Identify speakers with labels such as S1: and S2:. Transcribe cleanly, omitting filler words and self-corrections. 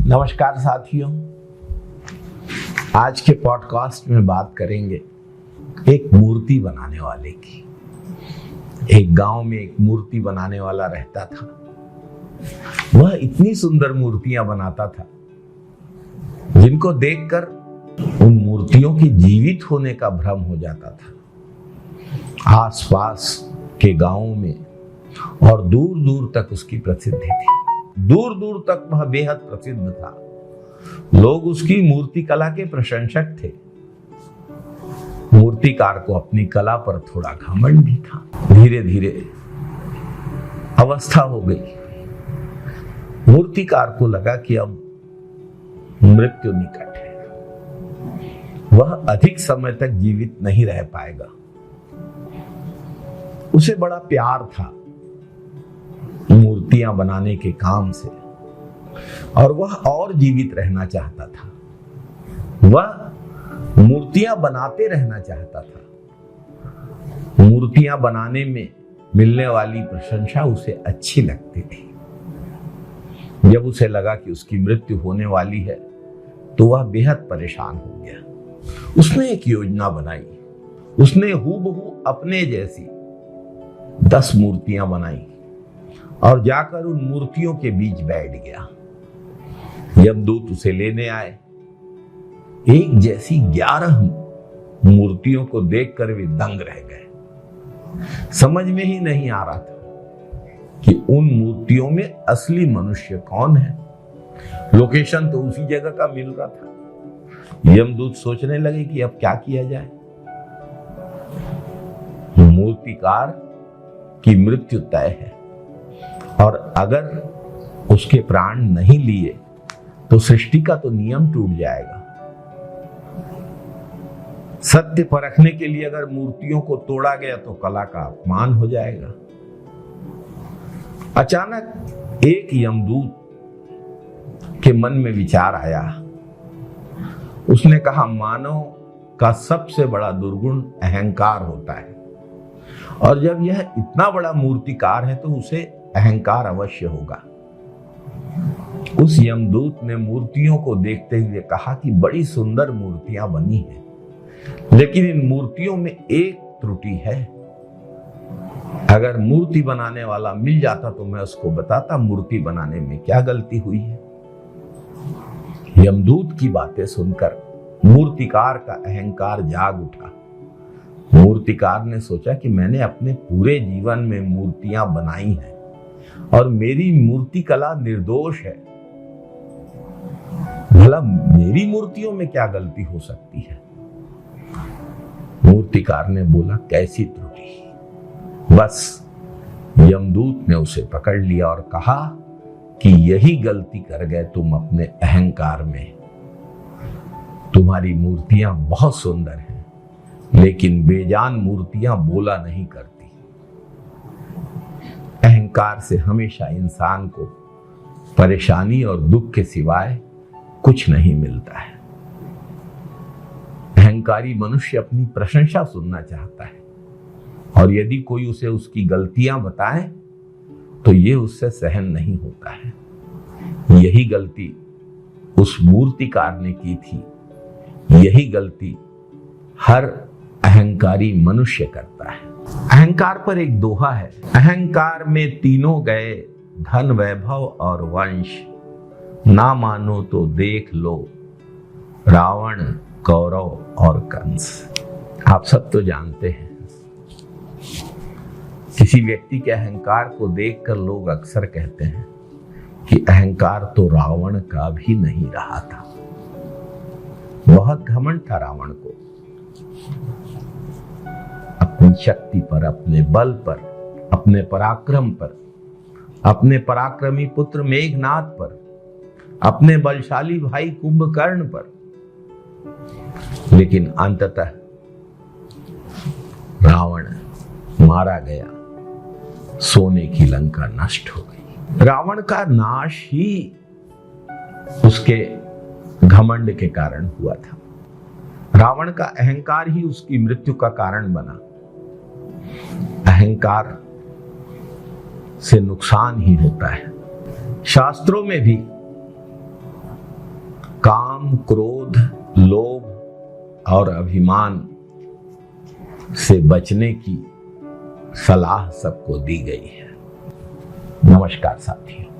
S1: नमस्कार साथियों, आज के पॉडकास्ट में बात करेंगे एक मूर्ति बनाने वाले की। एक गांव में एक मूर्ति बनाने वाला रहता था। वह इतनी सुंदर मूर्तियां बनाता था जिनको देखकर उन मूर्तियों की जीवित होने का भ्रम हो जाता था। आसपास के गांवों में और दूर दूर तक उसकी प्रसिद्धि थी। दूर दूर तक वह बेहद प्रसिद्ध था। लोग उसकी मूर्ति कला के प्रशंसक थे। मूर्तिकार को अपनी कला पर थोड़ा घमंड भी था। धीरे धीरे अवस्था हो गई। मूर्तिकार को लगा कि अब मृत्यु निकट है। वह अधिक समय तक जीवित नहीं रह पाएगा। उसे बड़ा प्यार था मूर्तियां बनाने के काम से और वह और जीवित रहना चाहता था। वह मूर्तियां बनाते रहना चाहता था। मूर्तियां बनाने में मिलने वाली प्रशंसा उसे अच्छी लगती थी। जब उसे लगा कि उसकी मृत्यु होने वाली है तो वह बेहद परेशान हो गया। उसने एक योजना बनाई। उसने हूबहू अपने जैसी 10 मूर्तियां बनाई और जाकर उन मूर्तियों के बीच बैठ गया। यमदूत उसे लेने आए। एक जैसी 11 मूर्तियों को देखकर वे दंग रह गए। समझ में ही नहीं आ रहा था कि उन मूर्तियों में असली मनुष्य कौन है। लोकेशन तो उसी जगह का मिल रहा था। यमदूत सोचने लगे कि अब क्या किया जाए। मूर्तिकार की मृत्यु तय है और अगर उसके प्राण नहीं लिए तो सृष्टि का तो नियम टूट जाएगा। सत्य परखने के लिए अगर मूर्तियों को तोड़ा गया तो कला का अपमान हो जाएगा। अचानक एक यमदूत के मन में विचार आया। उसने कहा, मानव का सबसे बड़ा दुर्गुण अहंकार होता है और जब यह इतना बड़ा मूर्तिकार है तो उसे अहंकार अवश्य होगा। उस यमदूत ने मूर्तियों को देखते हुए कहा कि बड़ी सुंदर मूर्तियां बनी हैं, लेकिन इन मूर्तियों में एक त्रुटि है। अगर मूर्ति बनाने वाला मिल जाता तो मैं उसको बताता मूर्ति बनाने में क्या गलती हुई है। यमदूत की बातें सुनकर मूर्तिकार का अहंकार जाग उठा। मूर्तिकार ने सोचा कि मैंने अपने पूरे जीवन में मूर्तियां बनाई हैं और मेरी मूर्ति कला निर्दोष है। भला मेरी मूर्तियों में क्या गलती हो सकती है। मूर्तिकार ने बोला, कैसी त्रुटि। बस यमदूत ने उसे पकड़ लिया और कहा कि यही गलती कर गए तुम अपने अहंकार में। तुम्हारी मूर्तियां बहुत सुंदर हैं, लेकिन बेजान मूर्तियां बोला नहीं करती। अहंकार से हमेशा इंसान को परेशानी और दुख के सिवाय कुछ नहीं मिलता है। अहंकारी मनुष्य अपनी प्रशंसा सुनना चाहता है और यदि कोई उसे उसकी गलतियां बताए तो ये उससे सहन नहीं होता है। यही गलती उस मूर्तिकार ने की थी। यही गलती हर अहंकारी मनुष्य करता है। अहंकार पर एक दोहा है, अहंकार में तीनों गए, धन वैभव और वंश। ना मानो तो देख लो, रावण कौरव और कंस। आप सब तो जानते हैं, किसी व्यक्ति के अहंकार को देखकर लोग अक्सर कहते हैं कि अहंकार तो रावण का भी नहीं रहा था। बहुत घमंड था रावण को, अपनी शक्ति पर, अपने बल पर, अपने पराक्रम पर, अपने पराक्रमी पुत्र मेघनाद पर, अपने बलशाली भाई कुंभकर्ण पर। लेकिन अंततः रावण मारा गया, सोने की लंका नष्ट हो गई। रावण का नाश ही उसके घमंड के कारण हुआ था। रावण का अहंकार ही उसकी मृत्यु का कारण बना। अहंकार से नुकसान ही होता है। शास्त्रों में भी काम, क्रोध, लोभ और अभिमान से बचने की सलाह सबको दी गई है। नमस्कार साथियों।